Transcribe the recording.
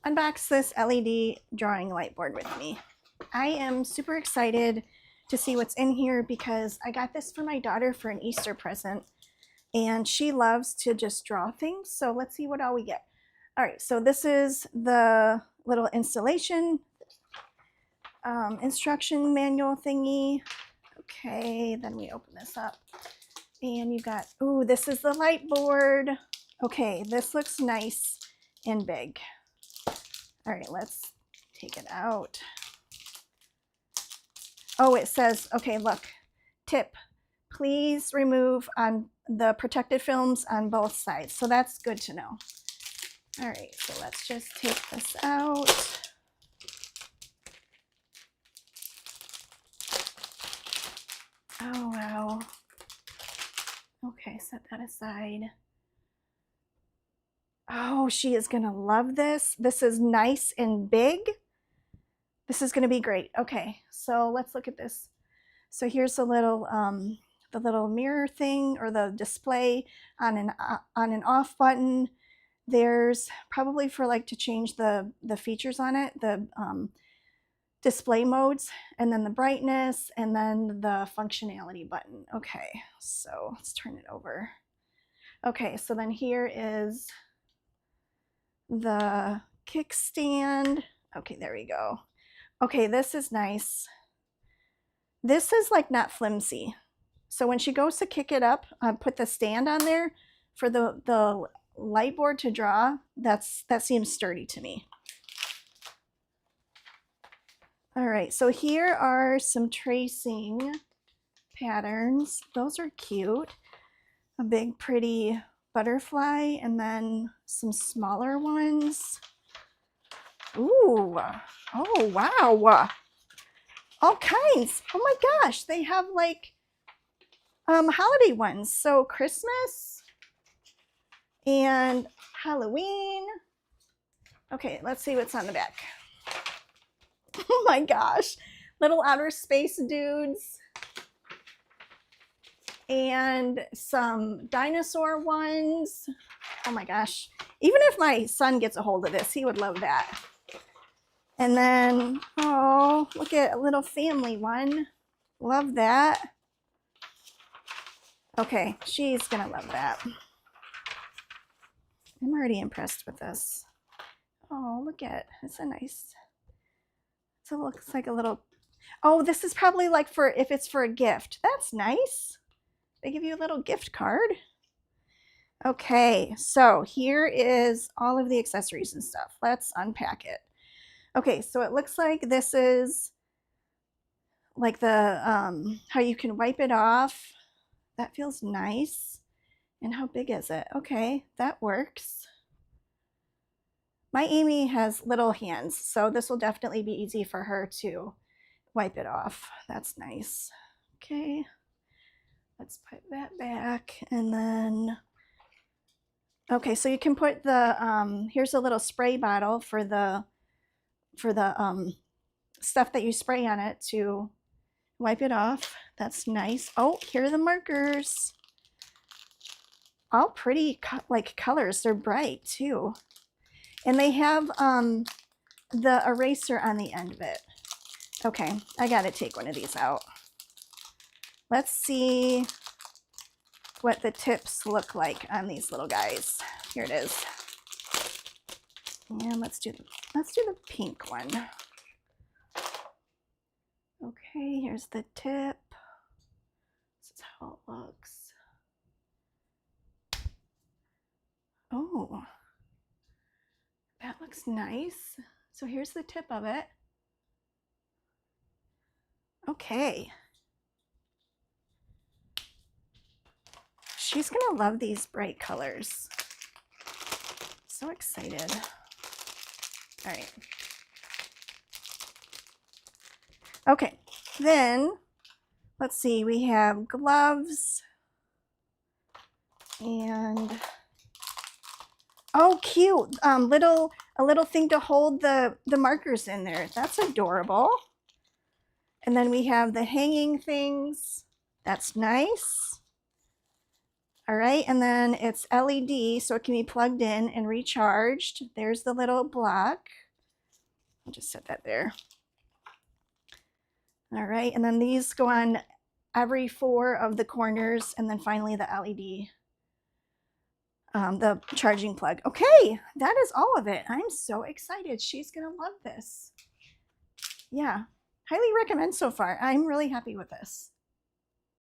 unbox this LED drawing light board with me. I am super excited to see what's in here because I got this for my daughter for an Easter present and she loves to just draw things. So let's see what all we get. All right, so this is the little installation instruction manual thingy. Okay, then we open this up and you got, ooh, this is the light board. Okay, this looks nice and big. All right, let's take it out. Oh, it says, okay, look, tip, please remove on the protected films on both sides. So that's good to know. All right, so let's just take this out. Oh, wow. Okay, set that aside. Oh, she is gonna love this. This is nice and big. This is gonna be great. Okay, so let's look at this. So here's the little mirror thing or the display on an off button. There's probably for like to change the features on it, the display modes, and then the brightness, and then the functionality button. Okay, so let's turn it over. Okay, so then here is the kickstand. Okay, there we go. Okay, this is nice. This is like not flimsy. So when she goes to kick it up, put the stand on there for the light board to draw, that seems sturdy to me. All right, so here are some tracing patterns. Those are cute. A big pretty butterfly and then some smaller ones. Ooh, oh wow. All kinds. Oh my gosh, they have like holiday ones. So Christmas and Halloween. Okay, let's see what's on the back. Oh my gosh, little outer space dudes. And some dinosaur ones. Oh my gosh. Even if my son gets a hold of this, he would love that. And then, oh, look at a little family one. Love that. Okay, she's gonna love that. I'm already impressed with this. Oh, look at, it's a nice, so it looks like a little, oh, this is probably like for, if it's for a gift. That's nice. They give you a little gift card. Okay, so here is all of the accessories and stuff. Let's unpack it. Okay, so it looks like this is like the, how you can wipe it off. That feels nice. And how big is it? Okay, that works. My Amy has little hands, so this will definitely be easy for her to wipe it off. That's nice. Okay, let's put that back and then, okay, so you can put the, here's a little spray bottle for the stuff that you spray on it to wipe it off. That's nice. Oh, here are the markers. All pretty like colors. They're bright too. And they have the eraser on the end of it. Okay, I gotta take one of these out. Let's see what the tips look like on these little guys. Here it is. And let's do the pink one. Okay, here's the tip. This is how it looks. Oh, that looks nice. So here's the tip of it. Okay. She's gonna love these bright colors. So excited. All right. Okay, then let's see, we have gloves and, oh, cute, a little thing to hold the markers in there. That's adorable. And then we have the hanging things. That's nice. All right, and then it's LED, so it can be plugged in and recharged. There's the little block. I'll just set that there. All right, and then these go on every 4 of the corners, and then finally the LED, the charging plug. Okay, that is all of it. I'm so excited. She's gonna love this. Yeah, highly recommend so far. I'm really happy with this.